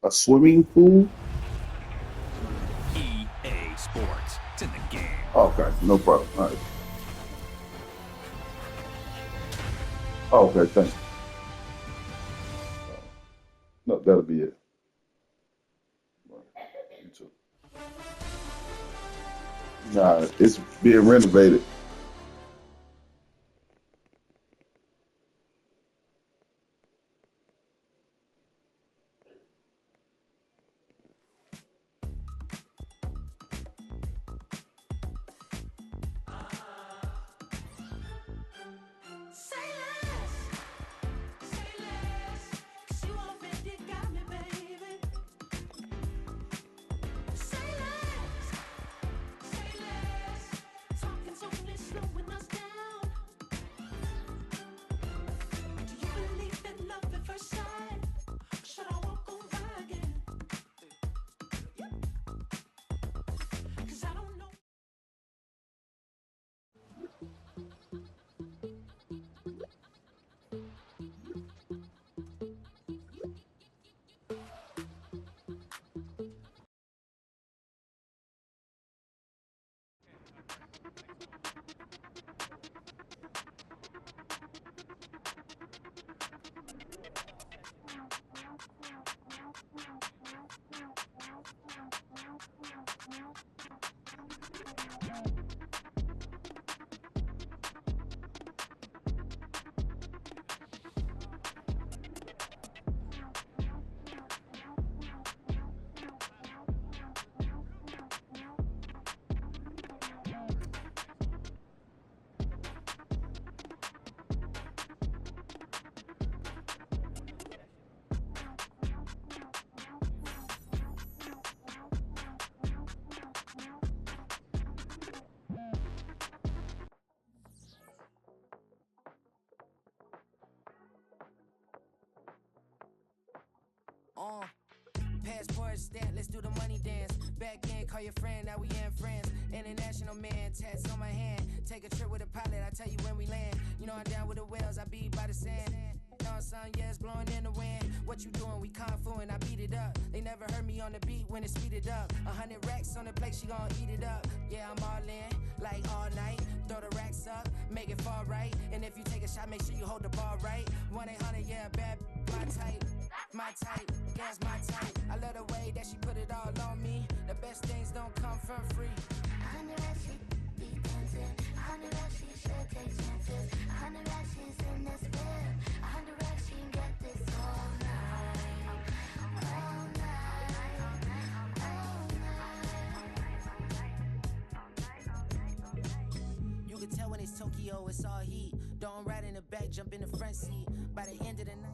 A swimming pool? EA Sports. It's in the game. Okay, no problem. All right. Okay, thanks. No, that'll be it. All right, you too. Nah, it's being renovated. Uh, Passport stamp, let's do the money dance. Back in, call your friend, now we in France. International man, tats on my hand. Take a trip with a pilot, I tell you when we land. You know I'm down with the whales, I be by the sand. On sun, yeah, it's blowing in the wind. What you doing? We kung fu and I beat it up. They never heard me on the beat when it's speeded up. 100 racks on the plate, she gon' eat it up. Yeah, I'm all in, like all night. Throw the racks up, make it fall right. And if you take a shot, make sure you hold the ball right. 1-800, yeah, bad, my type. My type, yeah, it's my type. I love the way that she put it all on me. The best things don't come from free. 100 racks, she be dancing. 100 racks, she should take chances. 100 racks, she's in this bed. 100 racks, she can get this all night. All night. All night. You can tell when it's Tokyo, it's all heat. Don't ride in the back, jump in the front seat. By the end of the night.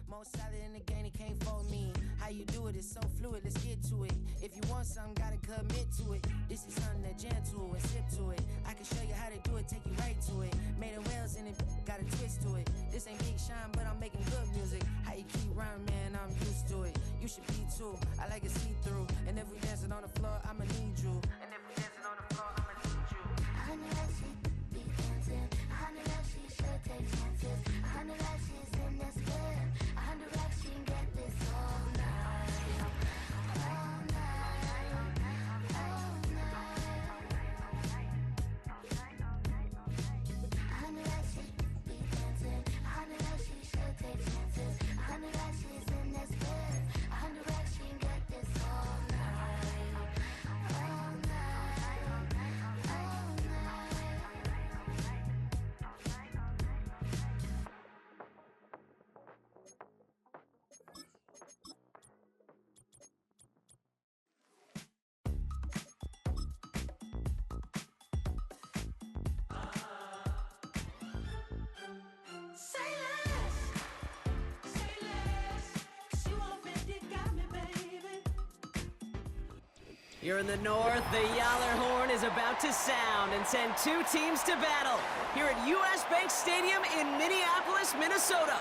Most solid in the game, it can't fold me. How you do it, it's so fluid, let's get to it. If you want something, gotta commit to it. This is something that jam to and sip to it. I can show you how to do it, take you right to it. Made a whales in it, got a twist to it. This ain't Big Shine, but I'm making good music. How you keep rhyming, man, I'm used to it. You should be too, I like it see-through. And if we dancing on the floor, I'ma need you. And if we dancing on the floor, I'ma need you. 100 racks, she be dancing. 100 racks, she should take chances. 100 racks, she's in this bed. 100 racks, she can get this all night. All night. All night. 100 racks, she be dancing. 100 racks, she should take chances. 100 racks, she's in this bed. 100 racks, she can get this all night. All night. All night. Here in the north, the Yaller horn is about to sound and send two teams to battle here at US Bank Stadium in Minneapolis, Minnesota.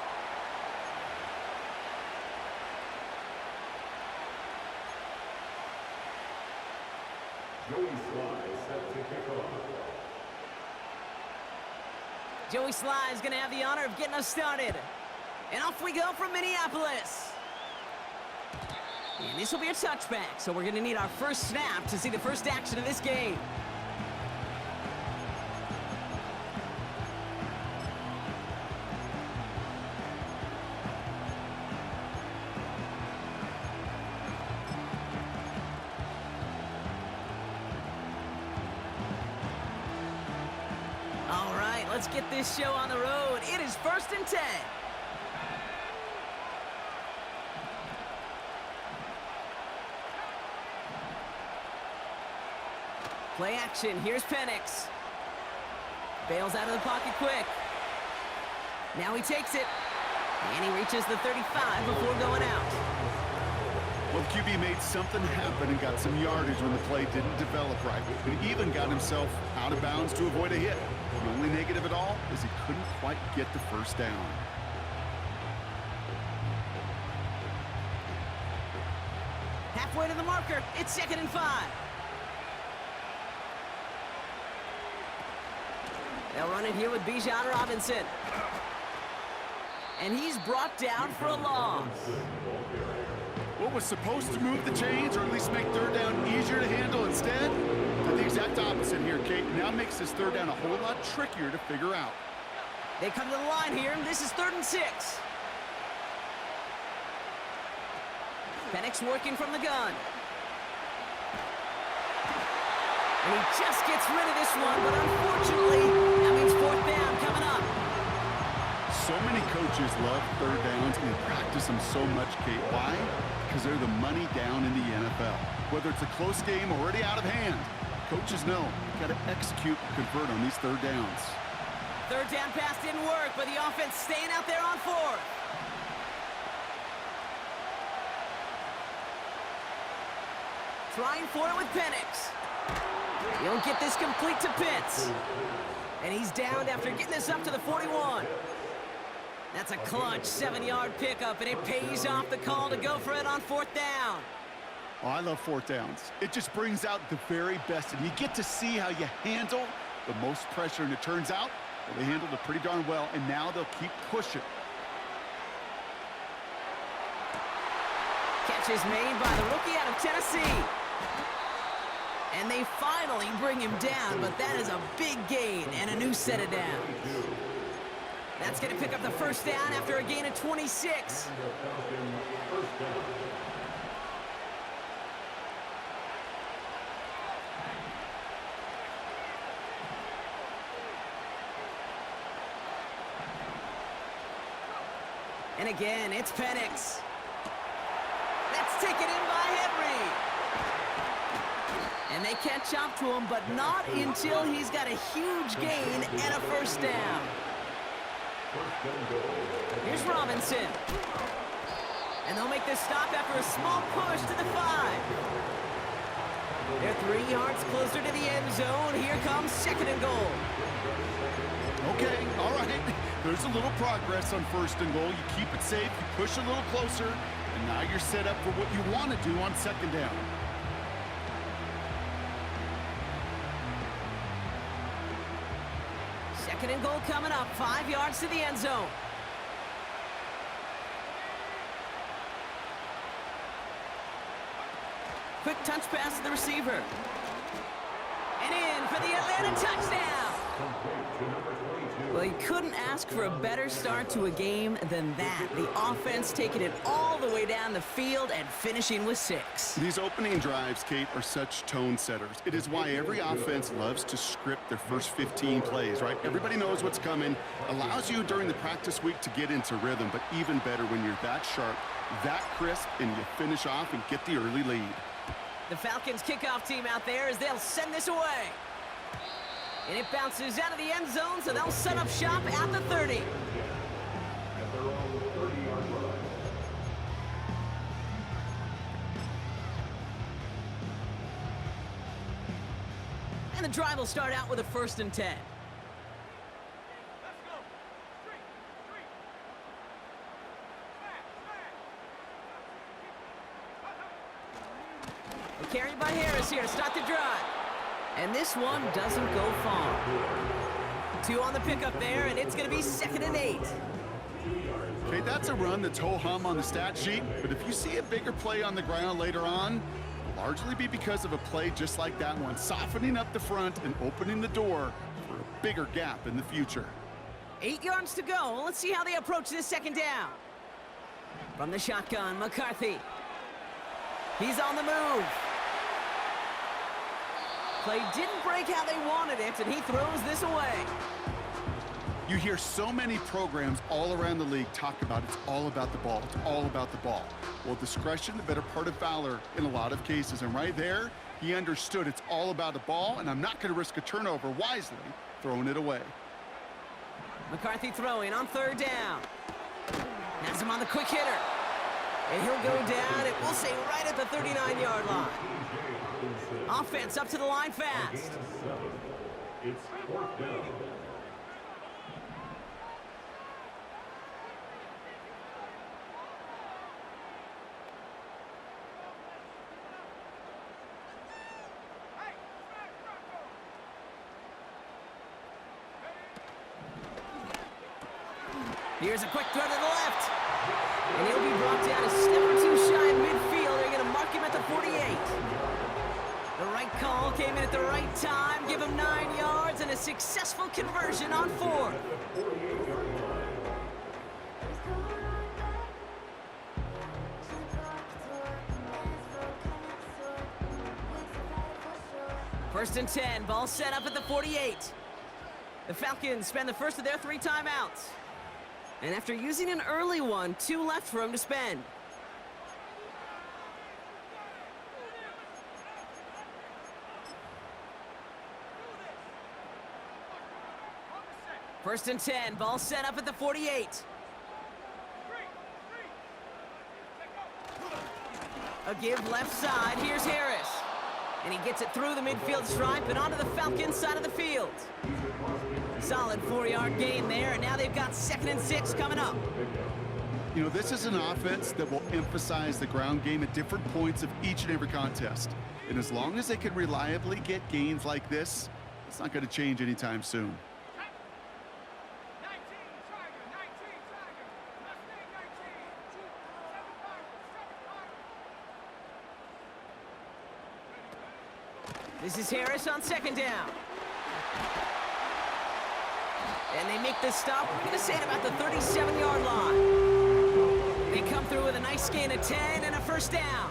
Joey Sly set to kick off. Joey Sly is going to have the honor of getting us started. And off we go from Minneapolis. And this will be a touchback, so we're going to need our first snap to see the first action of this game. All right, let's get this show on the road. It is 1st and 10. Play action. Here's Penix. Bails out of the pocket quick. Now he takes it. And he reaches the 35 before going out. Well, the QB made something happen and got some yardage when the play didn't develop right. And he even got himself out of bounds to avoid a hit. The only negative at all is he couldn't quite get the first down. Halfway to the marker. It's 2nd and 5. They'll run it here with Bijan Robinson. And he's brought down for a loss. What was supposed to move the chains, or at least make 3rd down easier to handle instead? Did the exact opposite here, Kate. Now makes this 3rd down a whole lot trickier to figure out. They come to the line here, and this is 3rd and 6. Penix working from the gun. And he just gets rid of this one, but unfortunately, that means 4th down coming up. So many coaches love 3rd downs and practice them so much, Kate. Why? Because they're the money down in the NFL. Whether it's a close game or already out of hand, coaches know you've got to execute and convert on these 3rd downs. 3rd down pass didn't work, but the offense staying out there on 4th. Trying for it with Penix. He'll get this complete to Pitts. And he's downed after getting this up to the 41. That's a clutch 7-yard pickup, and it pays off the call to go for it on 4th down. Oh, I love 4th downs. It just brings out the very best, and you get to see how you handle the most pressure, and it turns out well, they handled it pretty darn well, and now they'll keep pushing. Catch is made by the rookie out of Tennessee. And they finally bring him down, but that is a big gain and a new set of downs. That's going to pick up the 1st down after a gain of 26. And again, it's Penix. That's taken in by Henry. And they catch up to him, but not until he's got a huge gain and a 1st down. Here's Robinson. And they'll make this stop after a small push to the 5. They're 3 yards closer to the end zone. Here comes 2nd and goal. Okay, all right. There's a little progress on 1st and goal. You keep it safe, you push a little closer, and now you're set up for what you want to do on 2nd down. Second and goal coming up, 5 yards to the end zone. Quick touch pass to the receiver. And in for the Atlanta touchdown. Well, you couldn't ask for a better start to a game than that. The offense taking it all the way down the field and finishing with 6. These opening drives, Kate, are such tone setters. It is why every offense loves to script their first 15 plays, right? Everybody knows what's coming. Allows you during the practice week to get into rhythm, but even better when you're that sharp, that crisp, and you finish off and get the early lead. The Falcons kickoff team out there as they'll send this away. And it bounces out of the end zone, so they'll set up shop at the 30. And the drive will start out with a 1st and 10. Carried by Harris here to start the drive. And this one doesn't go far. 2 on the pickup there, and it's going to be 2nd and 8. Okay, that's a run that's ho-hum on the stat sheet, but if you see a bigger play on the ground later on, it'll largely be because of a play just like that one, softening up the front and opening the door for a bigger gap in the future. 8 yards to go. Let's see how they approach this 2nd down. From the shotgun, McCarthy. He's on the move. Play didn't break how they wanted it, and he throws this away. You hear so many programs all around the league talk about it's all about the ball. It's all about the ball. Well, discretion, the better part of valor in a lot of cases. And right there, he understood it's all about the ball, and I'm not going to risk a turnover, wisely throwing it away. McCarthy throwing on 3rd down. Has him on the quick hitter. And he'll go down, it will say right at the 39-yard line. Offense up to the line fast. It's 4th down. Here's a quick throw to the left. And he'll be brought down a step or 2 shy in midfield. They're going to mark him at the 48. The right call came in at the right time. Give him 9 yards and a successful conversion on 4th. First and 10. Ball set up at the 48. The Falcons spend the first of their 3 timeouts. And after using an early one, 2 left for him to spend. First and 10, ball set up at the 48. A give left side, here's Harris. And he gets it through the midfield stripe and onto the Falcons side of the field. Solid 4-yard gain there, and now they've got 2nd and 6 coming up. You know, this is an offense that will emphasize the ground game at different points of each and every contest. And as long as they can reliably get gains like this, it's not going to change anytime soon. This is Harris on 2nd down. And they make this stop, we're going to say at about the 37-yard line. They come through with a nice gain of 10 and a 1st down.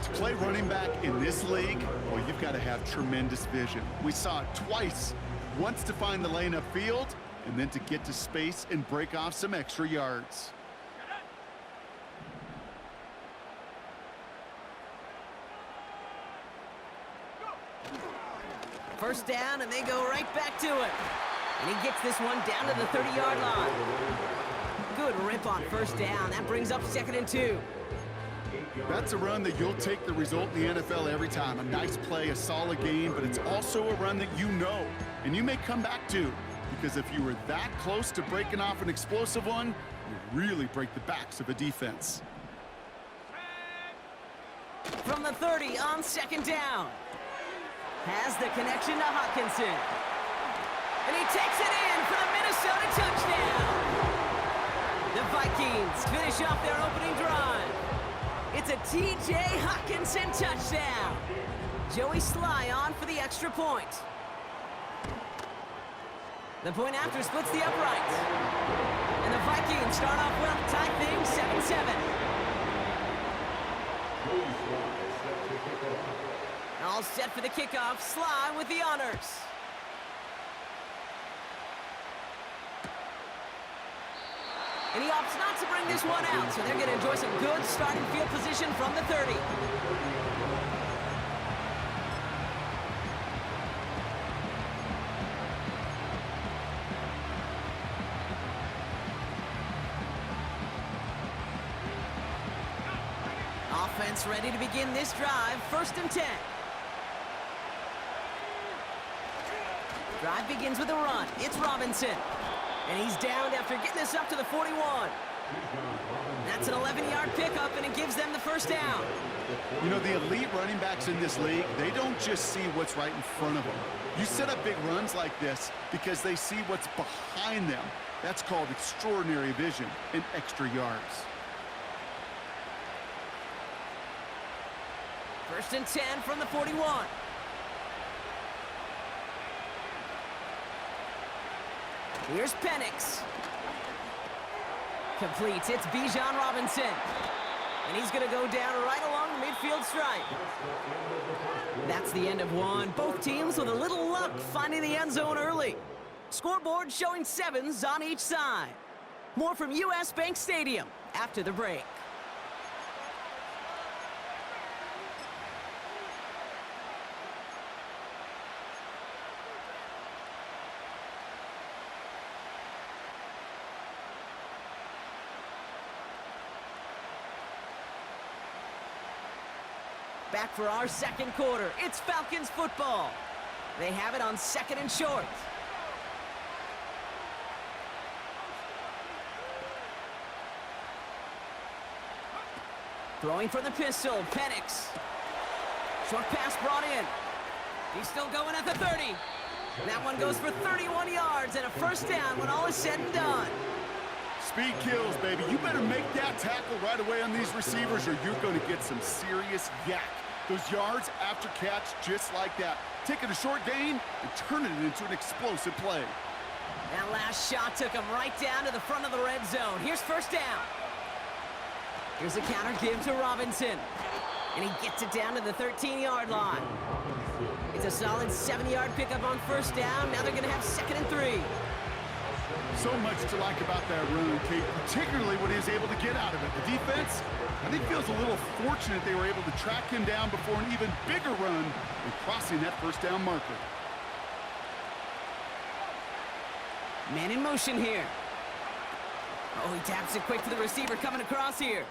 To play running back in this league, well, you've got to have tremendous vision. We saw it twice. Once to find the lane upfield, and then to get to space and break off some extra yards. First down, and they go right back to it. And he gets this one down to the 30-yard line. Good rip on 1st down. That brings up 2nd and 2. That's a run that you'll take the result in the NFL every time. A nice play, a solid game, but it's also a run that you know, and you may come back to, because if you were that close to breaking off an explosive one, you really break the backs of a defense. From the 30 on 2nd down. Has the connection to Hawkinson. And he takes it in for the Minnesota touchdown. The Vikings finish off their opening drive. It's a T.J. Hawkinson touchdown. Joey Sly on for the extra point. The point after splits the uprights. And the Vikings start off well to tie things 7-7. All set for the kickoff. Sly with the honors. And he opts not to bring this one out, so they're going to enjoy some good starting field position from the 30. Offense ready to begin this drive. 1st and 10. Drive begins with a run. It's Robinson. And he's downed after getting this up to the 41. That's an 11-yard pickup, and it gives them the first down. You know, the elite running backs in this league, they don't just see what's right in front of them. You set up big runs like this because they see what's behind them. That's called extraordinary vision and extra yards. First and 10 from the 41. Here's Penix. Complete. It's Bijan Robinson. And he's going to go down right along the midfield stripe. That's the end of one. Both teams with a little luck finding the end zone early. Scoreboard showing 7s on each side. More from US Bank Stadium after the break. Back for our second quarter. It's Falcons football. They have it on 2nd and short. Throwing for the pistol, Penix. Short pass brought in. He's still going at the 30. That one goes for 31 yards and a first down when all is said and done. Speed kills, baby. You better make that tackle right away on these receivers or you're going to get some serious yak. Those yards after catch just like that. Taking a short gain and turning it into an explosive play. That last shot took him right down to the front of the red zone. Here's first down. Here's a counter give to Robinson. And he gets it down to the 13-yard line. It's a solid 7-yard pickup on first down. Now they're going to have 2nd and 3. So much to like about that run, Kate, particularly what he was able to get out of it. The defense, I think, feels a little fortunate they were able to track him down before an even bigger run and crossing that first down marker. Man in motion here. Oh, he taps it quick to the receiver coming across here.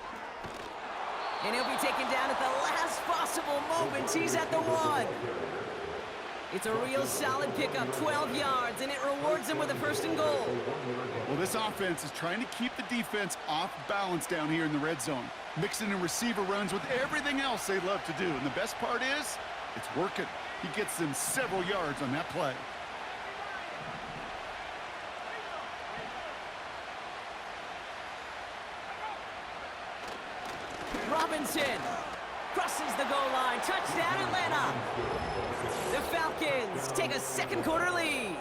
And he'll be taken down at the last possible moment. He's at the 1. It's a real solid pickup, 12 yards, and it rewards him with a 1st and goal. Well, this offense is trying to keep the defense off balance down here in the red zone, mixing in receiver runs with everything else they love to do. And the best part is, it's working. He gets them several yards on that play. Robinson crosses the goal line. Touchdown, Atlanta. The Falcons take a second quarter lead.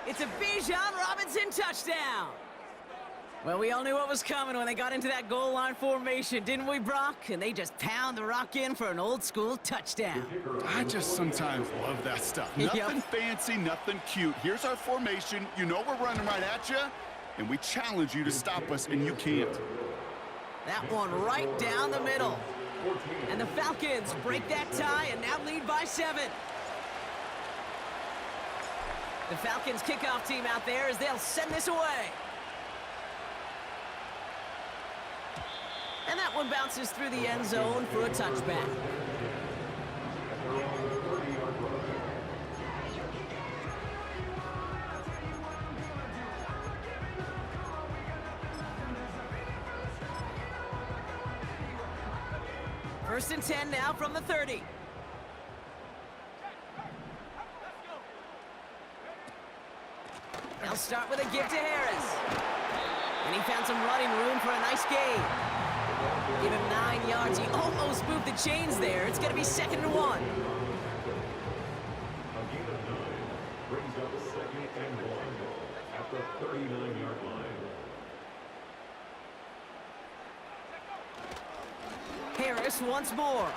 It's a Bijan Robinson touchdown. Well, we all knew what was coming when they got into that goal line formation, didn't we, Brock? And they just pound the rock in for an old-school touchdown. I just sometimes love that stuff. Nothing fancy, nothing cute. Here's our formation. You know we're running right at you, and we challenge you to stop us, and you can't. That one right down the middle. And the Falcons break that tie and now lead by 7. The Falcons kickoff team out there as they'll send this away. And that one bounces through the end zone for a touchback. First and 10 now from the 30. They'll start with a give to Harris. And he found some running room for a nice gain. Give him 9 yards. He almost moved the chains there. It's going to be 2nd and 1. Brings up 2nd and 1 at the 39-yard line. Harris once more.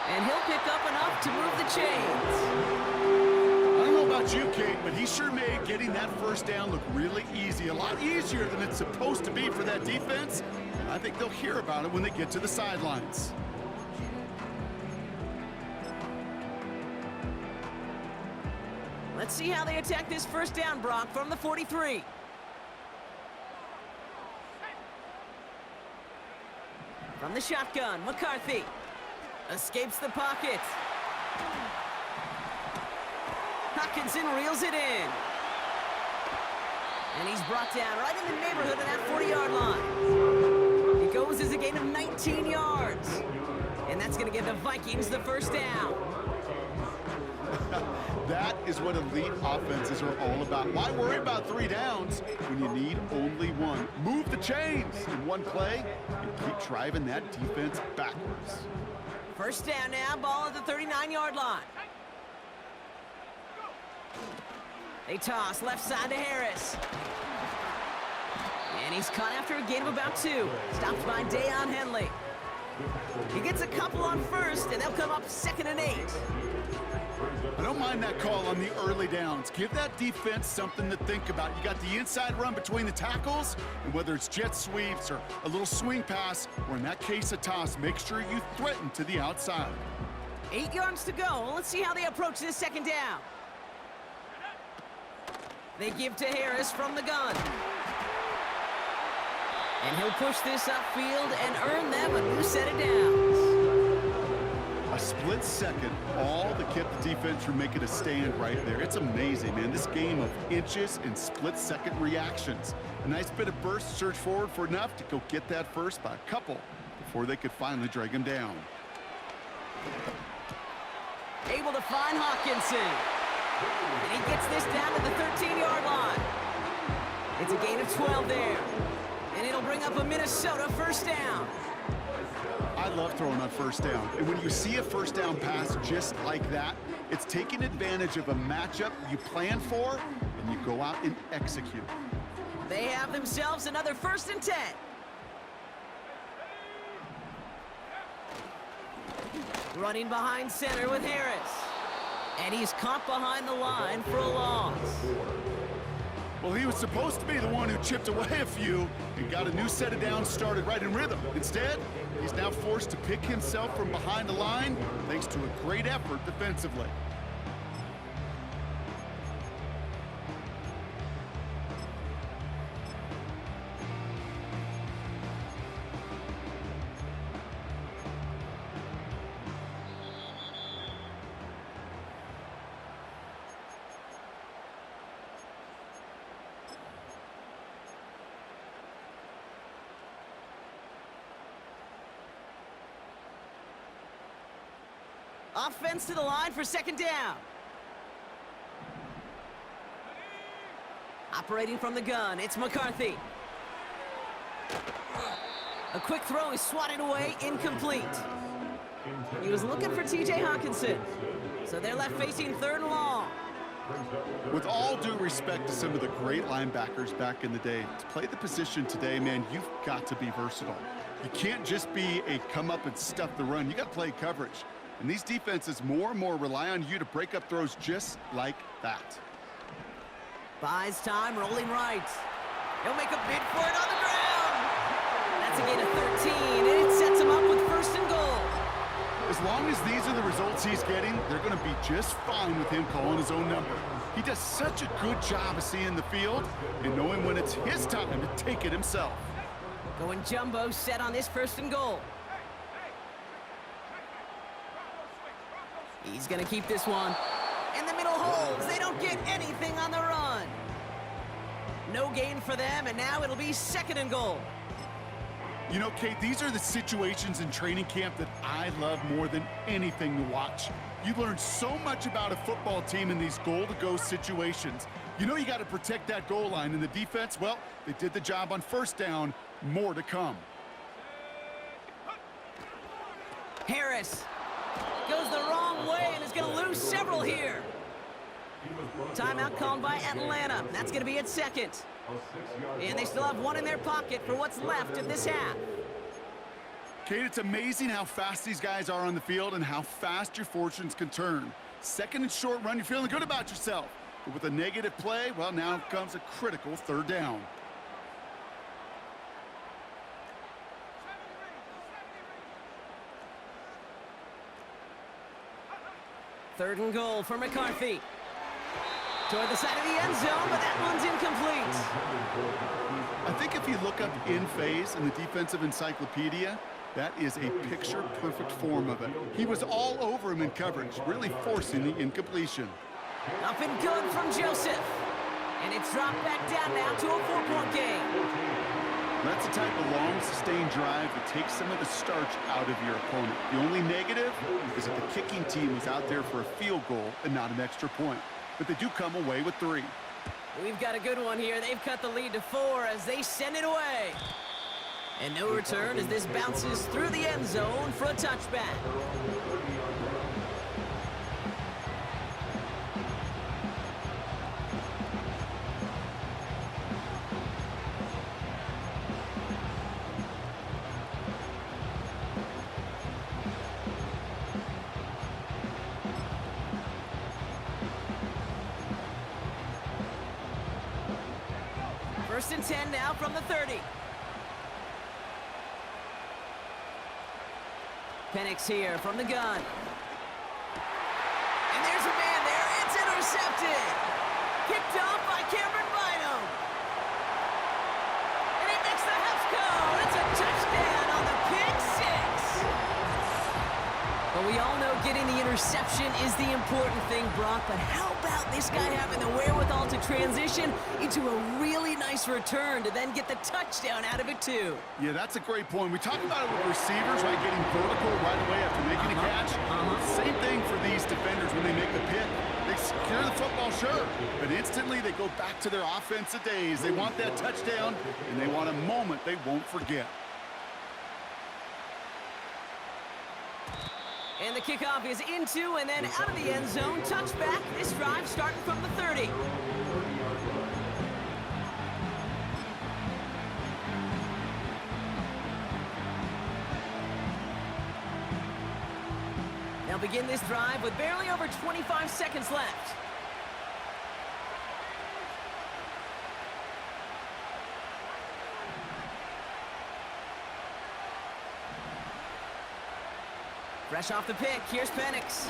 And he'll pick up enough to move the chains. I don't know about you, Kate, but he sure made getting that first down look really easy. A lot easier than it's supposed to be for that defense. And I think they'll hear about it when they get to the sidelines. Let's see how they attack this first down, Brock, from the 43. From the shotgun, McCarthy escapes the pocket. Hockenson reels it in. And he's brought down right in the neighborhood of that 40-yard line. It goes as a gain of 19 yards. And that's going to give the Vikings the first down. That is what elite offenses are all about. Why worry about 3 downs when you need only one? Move the chains in one play and keep driving that defense backwards. First down now, ball at the 39-yard line. They toss left side to Harris. And he's caught after a gain of about 2. Stopped by Deion Henley. He gets a couple on first, and they'll come up 2nd and 8. I don't mind that call on the early downs. Give that defense something to think about. You got the inside run between the tackles, and whether it's jet sweeps or a little swing pass, or in that case a toss, make sure you threaten to the outside. 8 yards to go. Let's see how they approach this 2nd down. They give to Harris from the gun. And he'll push this upfield and earn them a new set of downs. A split second, all that kept the defense from making a stand right there. It's amazing, man. This game of inches and split-second reactions. A nice bit of burst, surge forward for enough to go get that first by a couple before they could finally drag him down. Able to find Hawkinson. And he gets this down to the 13-yard line. It's a gain of 12 there. And it'll bring up a Minnesota first down. I love throwing on first down. And when you see a first down pass just like that, it's taking advantage of a matchup you plan for, and you go out and execute. They have themselves another 1st and 10. Running behind center with Harris. And he's caught behind the line for a loss. Well, he was supposed to be the one who chipped away a few and got a new set of downs started right in rhythm. Instead, he's now forced to pick himself from behind the line thanks to a great effort defensively. Offense to the line for 2nd down. Operating from the gun, it's McCarthy. A quick throw is swatted away, incomplete. He was looking for T.J. Hawkinson. So they're left facing 3rd and long. With all due respect to some of the great linebackers back in the day, to play the position today, man, you've got to be versatile. You can't just be a come up and stuff the run. You got to play coverage. And these defenses more and more rely on you to break up throws just like that. Buys time, rolling right. He'll make a bid for it on the ground. That's a gain of 13, and it sets him up with 1st and goal. As long as these are the results he's getting, they're going to be just fine with him calling his own number. He does such a good job of seeing the field and knowing when it's his time to take it himself. Going jumbo set on this 1st and goal. He's going to keep this one. And the middle holds. They don't get anything on the run. No gain for them, and now it'll be 2nd and goal. You know, Kate, these are the situations in training camp that I love more than anything to watch. You learn so much about a football team in these goal-to-go situations. You know you got to protect that goal line, and the defense, well, they did the job on 1st down. More to come. Harris goes the wrong way and is going to lose several here. Timeout called by Atlanta. That's going to be at 2nd. And they still have 1 in their pocket for what's left of this half. Kate, it's amazing how fast these guys are on the field and how fast your fortunes can turn. 2nd and short run, you're feeling good about yourself. But with a negative play, well, now comes a critical 3rd down. Third and goal for McCarthy. Toward the side of the end zone, but that one's incomplete. I think if you look up in phase in the defensive encyclopedia, that is a picture-perfect form of it. He was all over him in coverage, really forcing the incompletion. Up and good from Joseph. And it's dropped back down now to a 4-point game. That's the type of long, sustained drive that takes some of the starch out of your opponent. The only negative is that the kicking team was out there for a field goal and not an extra point. But they do come away with 3. We've got a good one here. They've cut the lead to 4 as they send it away. And no return as this bounces through the end zone for a touchback. First and 10 now from the 30. Penix here from the gun. And there's a man there. It's intercepted. Kicked off by Cameron Bynum. And he makes the house go. It's a touchdown on the pick 6. But we all know getting the interception is the important thing, Brock. But how about this guy having the wherewithal to transition into a really nice return to then get the touchdown out of it, too? Yeah, that's a great point. We talk about it with receivers, right, getting vertical right away after making a catch. Same thing for these defenders when they make the pick. They secure the football, sure, but instantly they go back to their offensive days. They want that touchdown, and they want a moment they won't forget. And the kickoff is into and then out of the end zone. Touchback. This drive starting from the 30. They'll begin this drive with barely over 25 seconds left. Fresh off the pick, here's Penix.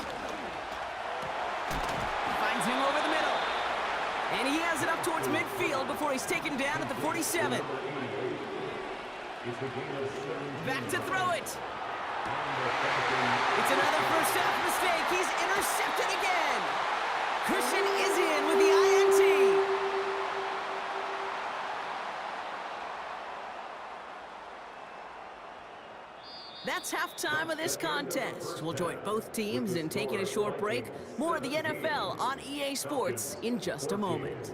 Finds him over the middle. And he has it up towards midfield before he's taken down at the 47. Back to throw it. It's another first half mistake. He's intercepted again. Christian is in with the INT. That's halftime of this contest. We'll join both teams in taking a short break. More of the NFL on EA Sports in just a moment.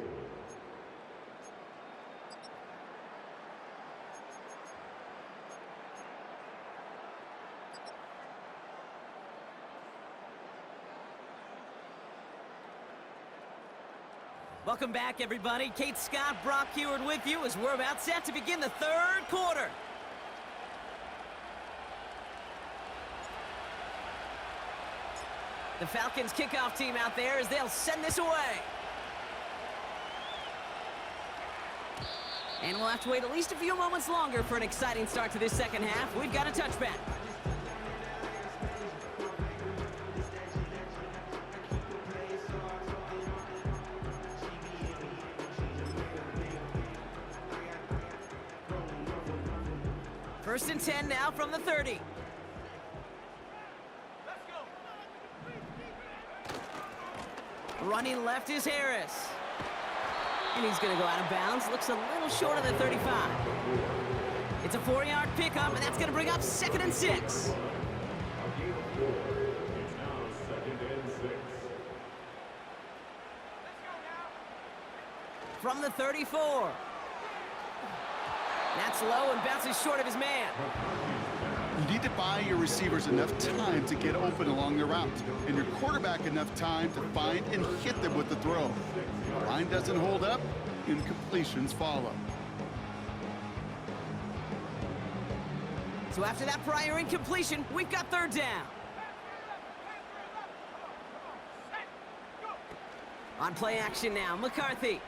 Welcome back, everybody. Kate Scott, Brock Heward with you as we're about set to begin the third quarter. The Falcons kickoff team out there as they'll send this away. And we'll have to wait at least a few moments longer for an exciting start to this second half. We've got a touchback. First and 10 now from the 30. Running left is Harris. And he's going to go out of bounds. Looks a little short of the 35. It's a 4-yard pickup, and that's going to bring up 2nd and 6. From the 34. That's low and bounces short of his man. You need to buy your receivers enough time to get open along the route, and your quarterback enough time to find and hit them with the throw. The line doesn't hold up, incompletions follow. So after that prior incompletion, we've got 3rd down. On play action now, McCarthy.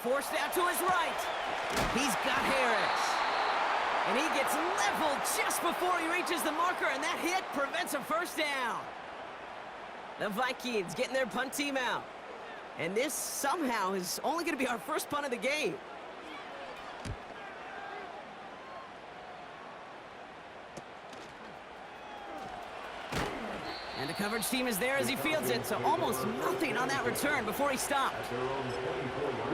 Forced out to his right. He's got Harris. And he gets leveled just before he reaches the marker, and that hit prevents a first down. The Vikings getting their punt team out. And this somehow is only going to be our first punt of the game. And a The coverage team is there as he fields it, so almost nothing on that return before he stopped.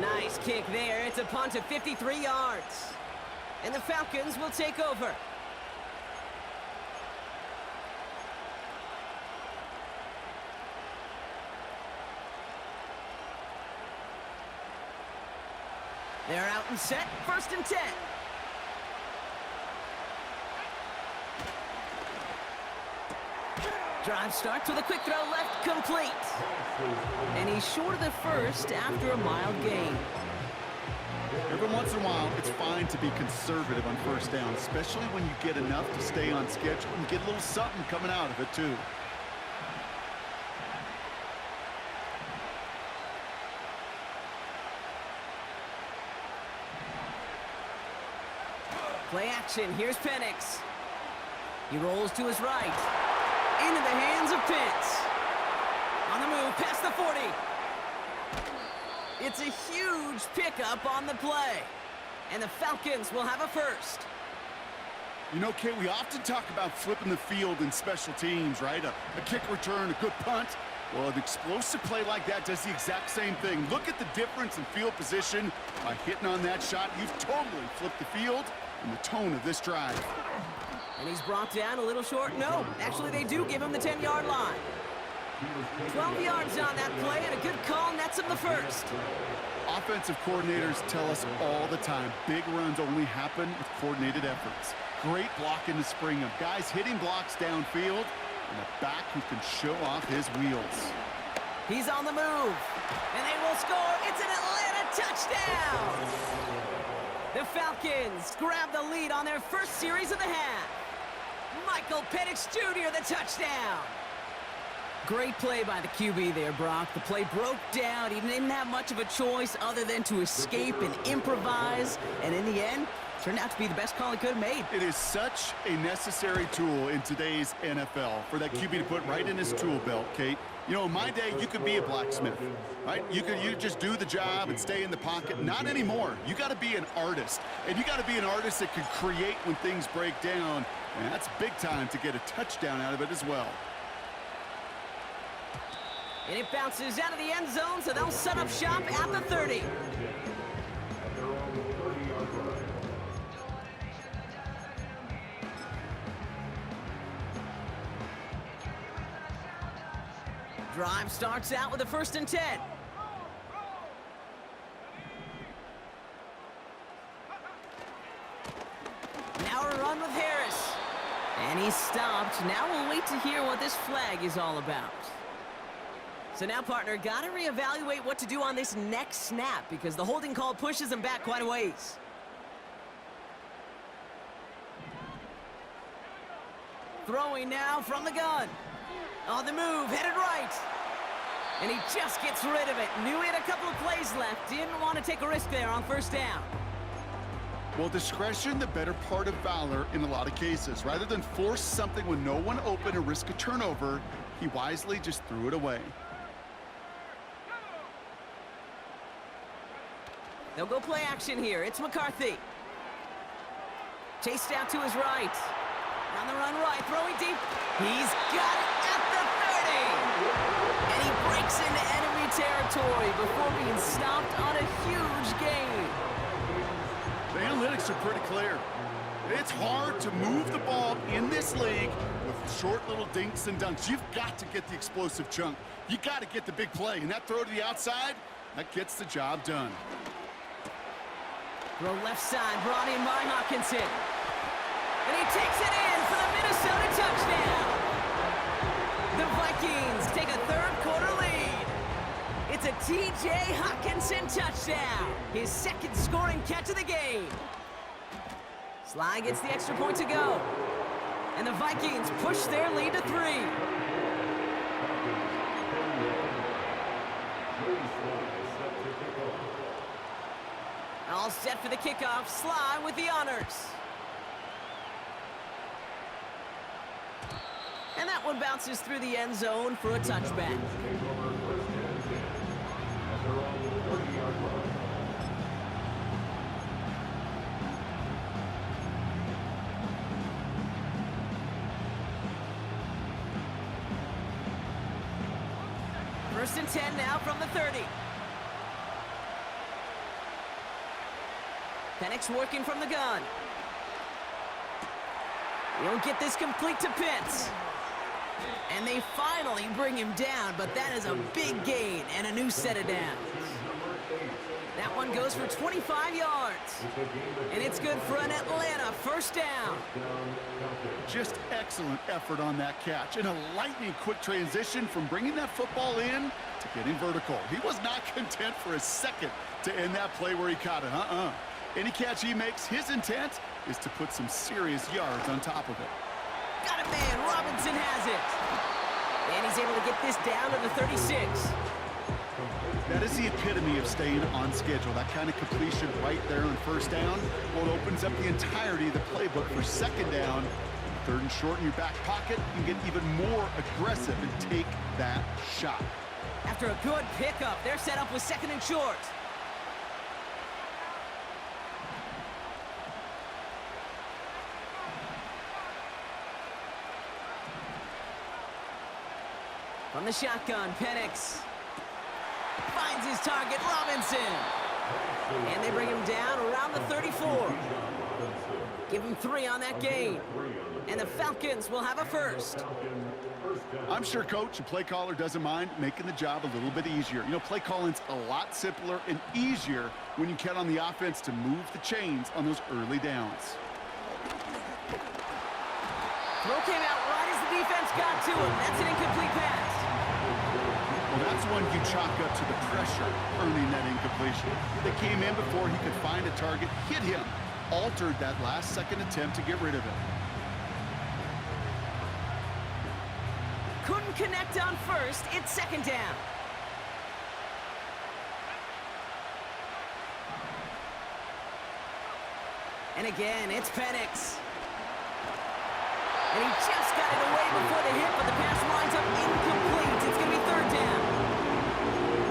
Nice kick there. It's a punt of 53 yards. And the Falcons will take over. They're out and set, 1st and 10. Drive starts with a quick throw left, complete. And he's short of the first after a mild gain. Every once in a while, it's fine to be conservative on 1st down, especially when you get enough to stay on schedule and get a little something coming out of it, too. Play action, here's Penix. He rolls to his right. Into the hands of Pitts. On the move, past the 40. It's a huge pickup on the play. And the Falcons will have a first. You know, Kate, we often talk about flipping the field in special teams, right? A kick return, a good punt. Well, an explosive play like that does the exact same thing. Look at the difference in field position. By hitting on that shot, you've totally flipped the field and the tone of this drive. And he's brought down a little short. No, actually they do give him the 10-yard line. 12 yards on that play, and a good call nets him the first. Offensive coordinators tell us all the time, big runs only happen with coordinated efforts. Great block in the spring of guys hitting blocks downfield, and a back who can show off his wheels. He's on the move, and they will score. It's an Atlanta touchdown! The Falcons grab the lead on their first series of the half. Michael Penix Jr., the touchdown. Great play by the QB there, Brock. The play broke down. He didn't have much of a choice other than to escape and improvise. And in the end, turned out to be the best call he could have made. It is such a necessary tool in today's NFL for that QB to put right in his tool belt, Kate. You know, in my day, you could be a blacksmith, right? You just do the job and stay in the pocket. Not anymore. You got to be an artist. And you got to be an artist that can create when things break down. And that's big time to get a touchdown out of it as well. And it bounces out of the end zone, so they'll set up shop at the 30. Drive starts out with a 1st and 10. Now a run with Harris. And he's stopped. Now we'll wait to hear what this flag is all about. So now, partner, got to reevaluate what to do on this next snap because the holding call pushes him back quite a ways. Throwing now from the gun. On the move, headed right. And he just gets rid of it. Knew he had a couple of plays left. Didn't want to take a risk there on 1st down. Well, discretion, the better part of valor in a lot of cases. Rather than force something when no one open and risk a turnover, he wisely just threw it away. They'll go play action here. It's McCarthy. Chased out to his right. On the run right, throwing deep. He's got it at the 30. And he breaks into enemy territory before being stopped on a huge gain. The analytics are pretty clear. It's hard to move the ball in this league with short little dinks and dunks. You've got to get the explosive chunk. You got to get the big play. And that throw to the outside, that gets the job done. Throw left side, brought in by Hawkinson. And he takes it in for the Minnesota touchdown. The Vikings take a 3rd quarter lead. It's a T.J. Hawkinson touchdown. His 2nd scoring catch of the game. Sly gets the extra point to go. And the Vikings push their lead to 3. All set for the kickoff. Sly with the honors. And that one bounces through the end zone for a touchback. First and 10 now from the 30. Penix working from the gun. He'll get this complete to Pitts. And they finally bring him down, but that is a big gain and a new set of downs. That one goes for 25 yards. And it's good for an Atlanta first down. Just excellent effort on that catch. And a lightning quick transition from bringing that football in to getting vertical. He was not content for a second to end that play where he caught it. Any catch he makes, his intent is to put some serious yards on top of it. Got it, man. Robinson has it. And he's able to get this down to the 36. That is the epitome of staying on schedule. That kind of completion right there on first down. Well, it opens up the entirety of the playbook for second down. Third and short in your back pocket, you can get even more aggressive and take that shot. After a good pickup, they're set up with second and short. From the shotgun, Penix finds his target, Robinson. And they bring him down around the 34. Give him 3 on that game. And the Falcons will have a first. I'm sure coach and play caller doesn't mind making the job a little bit easier. You know, play calling's a lot simpler and easier when you count on the offense to move the chains on those early downs. Throw came out right as the defense got to him. That's an incomplete pass. Well, that's one you chalk up to the pressure earning that incompletion. They came in before he could find a target, hit him, altered that last-second attempt to get rid of it. Couldn't connect on first. It's second down. And again, it's Penix. And he just got it away before the hit, but the pass winds up incomplete. It's going to be third down.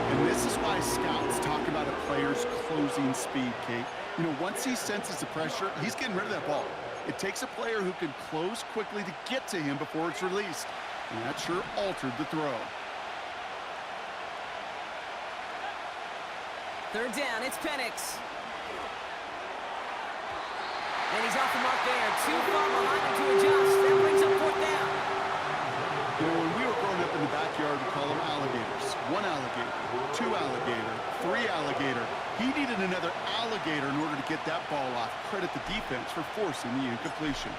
And this is why scouts talk about a player's closing speed, Kate. You know, once he senses the pressure, he's getting rid of that ball. It takes a player who can close quickly to get to him before it's released. And that sure altered the throw. Third down, it's Penix. And he's off the mark there. Too far behind him to adjust. That brings up fourth down. You know, when we were growing up in the backyard, we call them alligators. 1 alligator, 2 alligator, 3 alligator. He needed another alligator in order to get that ball off. Credit the defense for forcing the incompletion.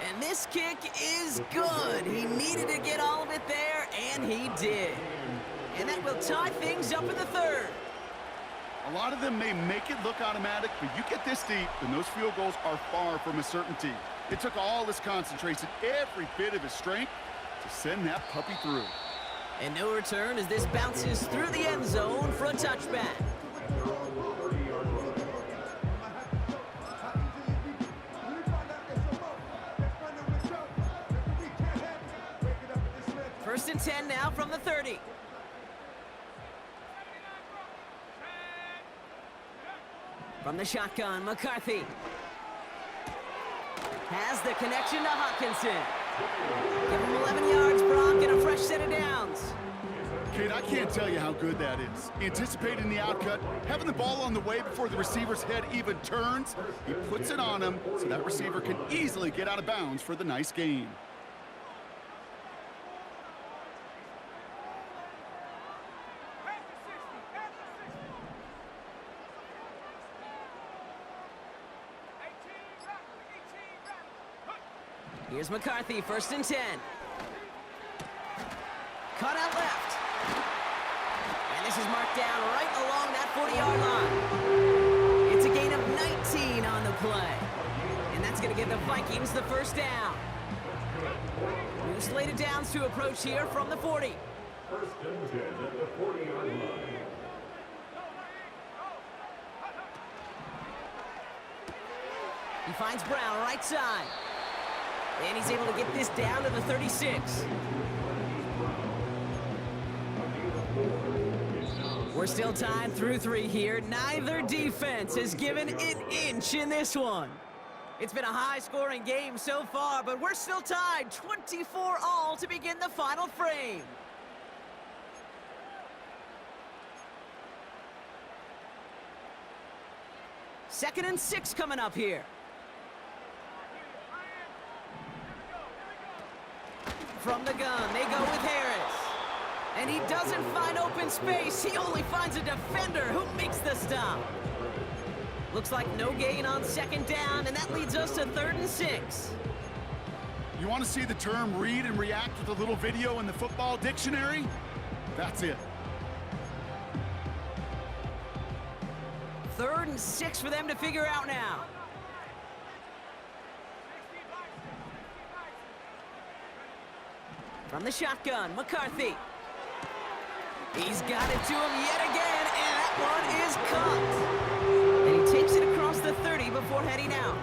And this kick is good. He needed to get all of it there, and he did. And that will tie things up in the third. A lot of them may make it look automatic, but you get this deep, and those field goals are far from a certainty. It took all his concentration, every bit of his strength, to send that puppy through. And no return as this bounces through the end zone for a touchback. First and 10 now from the 30. From the shotgun, McCarthy has the connection to Hawkinson. Give him 11 yards, Brock, and a fresh set of downs. Kate, I can't tell you how good that is. Anticipating the outcut, having the ball on the way before the receiver's head even turns, he puts it on him so that receiver can easily get out of bounds for the nice gain. Here's McCarthy, first and 10. Cut out left. And this is marked down right along that 40-yard line. It's a gain of 19 on the play. And that's going to give the Vikings the first down. New slated downs to approach here from the 40. First and 10 at the 40-yard line. He finds Brown right side. And he's able to get this down to the 36. We're still tied through 3 here. Neither defense has given an inch in this one. It's been a high-scoring game so far, but we're still tied 24-all to begin the final frame. 2nd and 6 coming up here. From the gun, they go with Harris. And he doesn't find open space. He only finds a defender who makes the stop. Looks like no gain on 2nd down, and that leads us to 3rd and 6. You want to see the term read and react with a little video in the football dictionary? That's it. 3rd and 6 for them to figure out now. From the shotgun, McCarthy. He's got it to him yet again, and that one is caught. And he takes it across the 30 before heading out.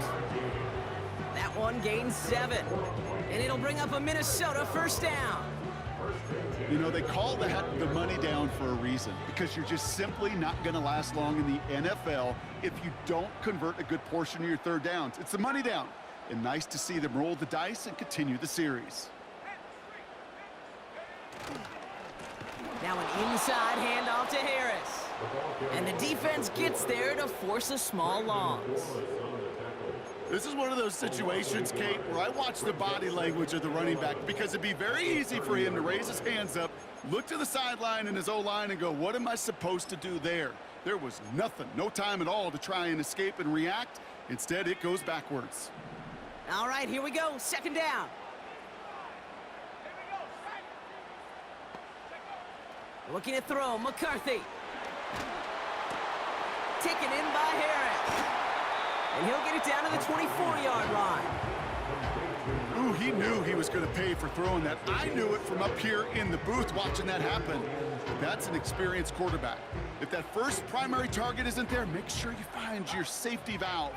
That one gains 7. And it'll bring up a Minnesota 1st down. You know, they call that the money down for a reason, because you're just simply not going to last long in the NFL if you don't convert a good portion of your 3rd downs. It's the money down. And nice to see them roll the dice and continue the series. Now an inside handoff to Harris. And the defense gets there to force a small loss. This is one of those situations, Kate, where I watch the body language of the running back, because it'd be very easy for him to raise his hands up, look to the sideline in his O-line and go, what am I supposed to do there? There was nothing, no time at all to try and escape and react. Instead, it goes backwards. All right, here we go, 2nd down. Looking to throw, McCarthy. Taken in by Harris. And he'll get it down to the 24-yard line. Ooh, he knew he was going to pay for throwing that. I knew it from up here in the booth watching that happen. That's an experienced quarterback. If that first primary target isn't there, make sure you find your safety valve.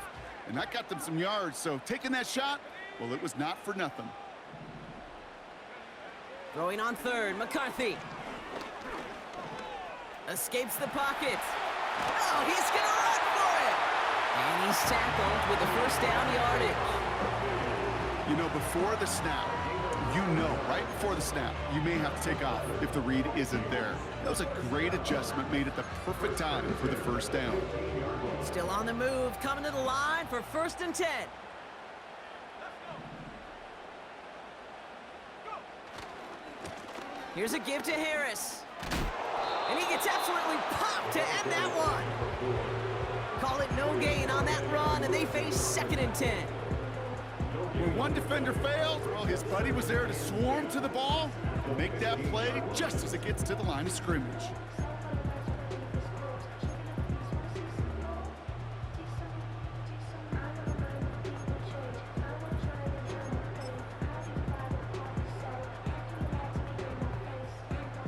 And that got them some yards, so taking that shot, well, it was not for nothing. Throwing on 3rd, McCarthy. Escapes the pocket. Oh, he's going to run for it. And he's tackled with a 1st down yardage. You know, before the snap, you know, right before the snap, you may have to take off if the read isn't there. That was a great adjustment made at the perfect time for the 1st down. Still on the move, coming to the line for 1st and 10. Here's a give to Harris. And he gets absolutely popped to end that one. Call it no gain on that run, and they face 2nd and 10. When one defender failed, well, his buddy was there to swarm to the ball and make that play just as it gets to the line of scrimmage.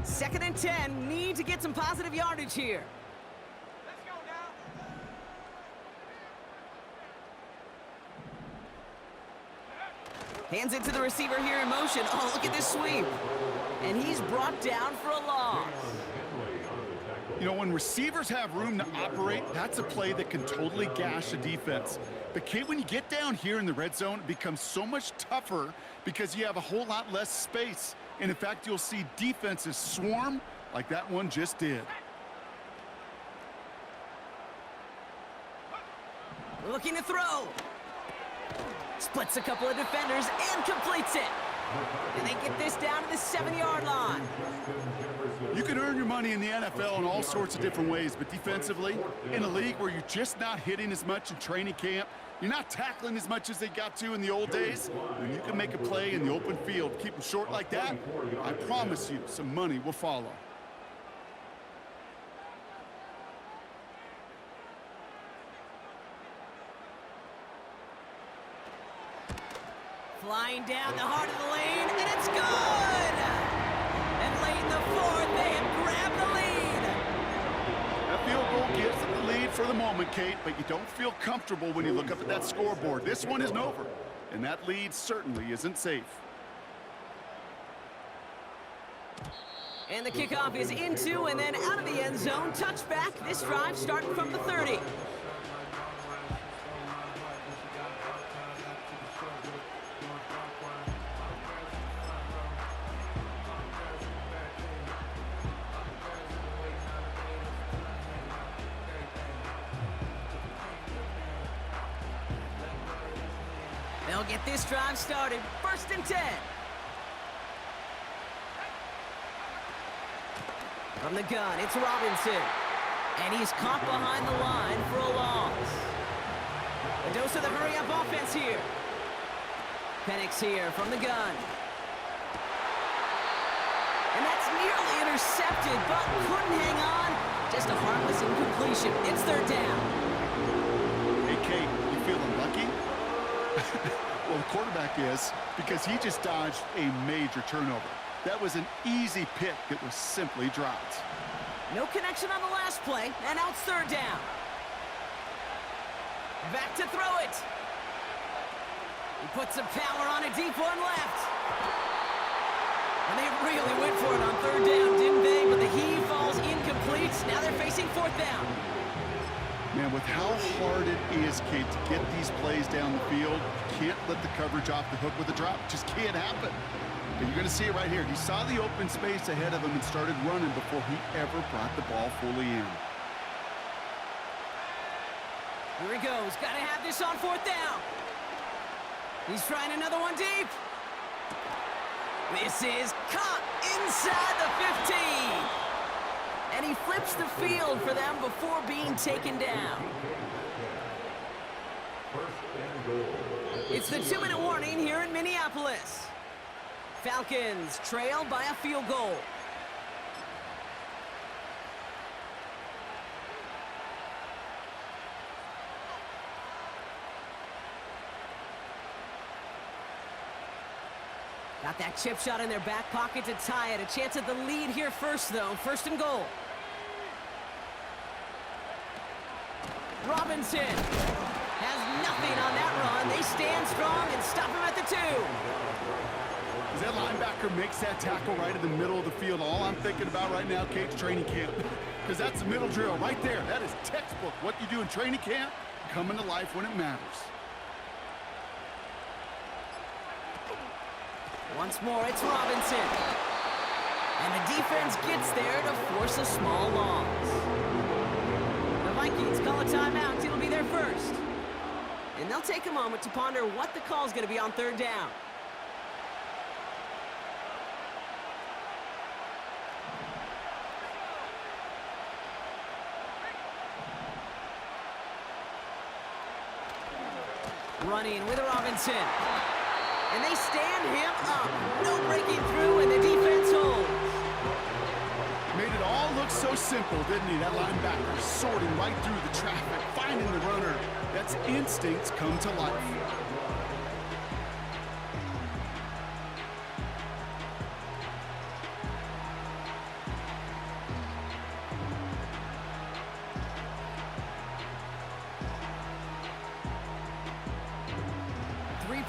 Second and 10, need to get some positive yardage here. Let's go now. Hands it to the receiver here in motion. Oh, look at this sweep. And he's brought down for a loss. You know, when receivers have room to operate, that's a play that can totally gash a defense. But, Kate, when you get down here in the red zone, it becomes so much tougher because you have a whole lot less space. And, in fact, you'll see defenses swarm like that one just did. Looking to throw. Splits a couple of defenders and completes it. And they get this down to the 7-yard line. You can earn your money in the NFL in all sorts of different ways, but defensively, in a league where you're just not hitting as much in training camp, you're not tackling as much as they got to in the old days, when you can make a play in the open field, keep them short like that, I promise you some money will follow. Flying down the heart of the lane, and it's good! And late in the fourth, they have grabbed the lead. That field goal gives them the lead for the moment, Kate, but you don't feel comfortable when you look up at that scoreboard. This one isn't over, and that lead certainly isn't safe. And the kickoff is into and then out of the end zone. Touchback, this drive starting from the 30. They'll get this drive started. 1st and 10. From the gun, it's Robinson. And he's caught behind the line for a loss. A dose of the hurry-up offense here. Penix here from the gun. And that's nearly intercepted, but couldn't hang on. Just a harmless incompletion. It's 3rd down. Hey, Kate, you feeling lucky? Well, the quarterback is, because he just dodged a major turnover. That was an easy pick that was simply dropped. No connection on the last play, and now it's 3rd down. Back to throw it. He puts some power on a deep one left. And they really went for it on 3rd down, didn't they? But the heave falls incomplete. Now they're facing 4th down. Man, with how hard it is, Kate, to get these plays down the field, you can't let the coverage off the hook with a drop. Just can't happen. And you're going to see it right here. He saw the open space ahead of him and started running before he ever brought the ball fully in. Here he goes. Got to have this on 4th down. He's trying another one deep. This is caught inside the 15. And he flips the field for them before being taken down. It's the 2-minute warning here in Minneapolis. Falcons trail by a field goal. Got that chip shot in their back pocket to tie it. A chance at the lead here first, though. 1st and goal. Robinson has nothing on that run. They stand strong and stop him at the 2. As that linebacker makes that tackle right in the middle of the field, all I'm thinking about right now, Kate's training camp. Because that's the middle drill right there. That is textbook. What you do in training camp, coming to life when it matters. Once more, it's Robinson. And the defense gets there to force a small loss. The Vikings call a timeout. It'll be their first. And they'll take a moment to ponder what the call's going to be on 3rd down. Running with Robinson. And they stand him up. No breaking through, and the defense holds. Made it all look so simple, didn't he? That linebacker sorting right through the traffic, finding the runner. That's instincts come to life.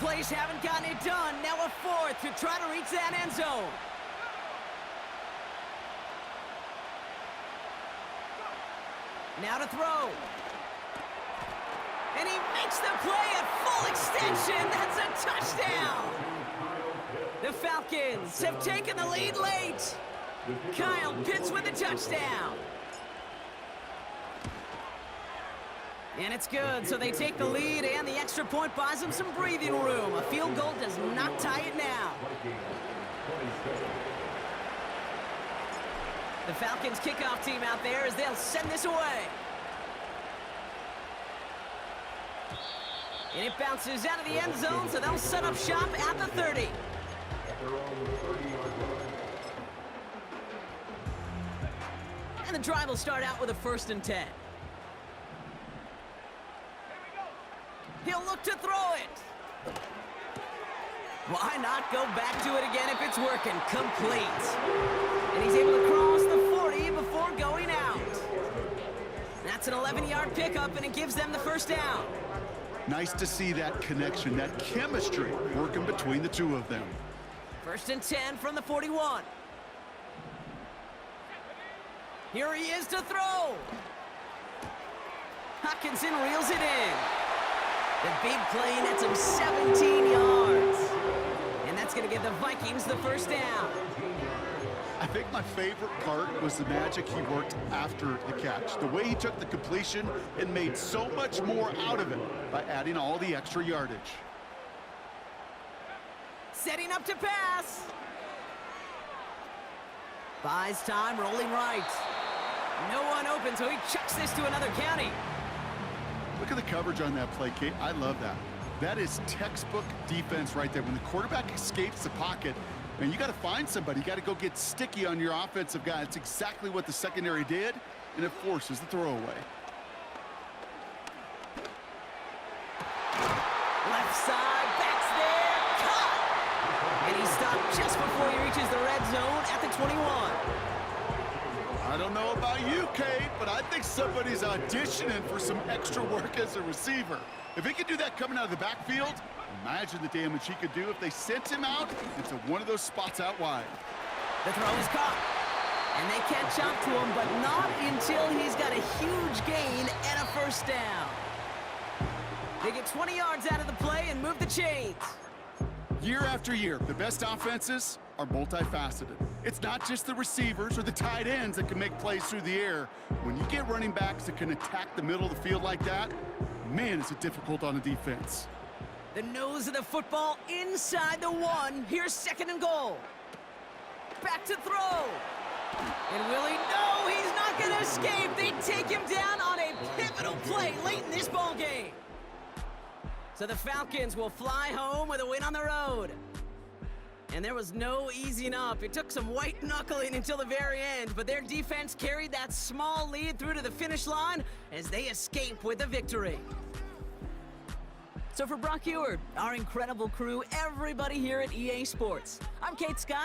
Plays haven't gotten it done. Now a 4th to try to reach that end zone. Now to throw. And he makes the play at full extension. That's a touchdown. The Falcons have taken the lead late. Kyle Pitts with a touchdown. And it's good, so they take the lead, and the extra point buys them some breathing room. A field goal does not tie it now. The Falcons kickoff team out there as they'll send this away. And it bounces out of the end zone, so they'll set up shop at the 30. And the drive will start out with a 1st and 10. He'll look to throw it. Why not go back to it again if it's working? Complete. And he's able to cross the 40 before going out. That's an 11-yard pickup, and it gives them the 1st down. Nice to see that connection, that chemistry working between the two of them. 1st and 10 from the 41. Here he is to throw. Hockenson reels it in. The big play nets him 17 yards. And that's going to give the Vikings the 1st down. I think my favorite part was the magic he worked after the catch. The way he took the completion and made so much more out of it by adding all the extra yardage. Setting up to pass. Buys time, rolling right. No one open, so he chucks this to another county. Look at the coverage on that play, Kate. I love that. That is textbook defense right there. When the quarterback escapes the pocket, man, you got to find somebody. You got to go get sticky on your offensive guy. It's exactly what the secondary did, and it forces the throwaway. Left side, backs there, caught! And he stopped just before he reaches the red zone at the 21. I don't know about you, Kate, but I think somebody's auditioning for some extra work as a receiver. If he could do that coming out of the backfield, imagine the damage he could do if they sent him out into one of those spots out wide. The throw is caught. And they catch up to him, but not until he's got a huge gain and a first down. They get 20 yards out of the play and move the chains. Year after year, the best offenses are multifaceted. It's not just the receivers or the tight ends that can make plays through the air. When you get running backs that can attack the middle of the field like that, man, is it difficult on the defense. The nose of the football inside the 1. Here's 2nd and goal. Back to throw. And will he? No, he's not going to escape. They take him down on a pivotal play late in this ball game. So the Falcons will fly home with a win on the road. And there was no easing up. It took some white knuckling until the very end, but their defense carried that small lead through to the finish line as they escape with the victory. So for Brock Ewart, our incredible crew, everybody here at EA Sports, I'm Kate Scott.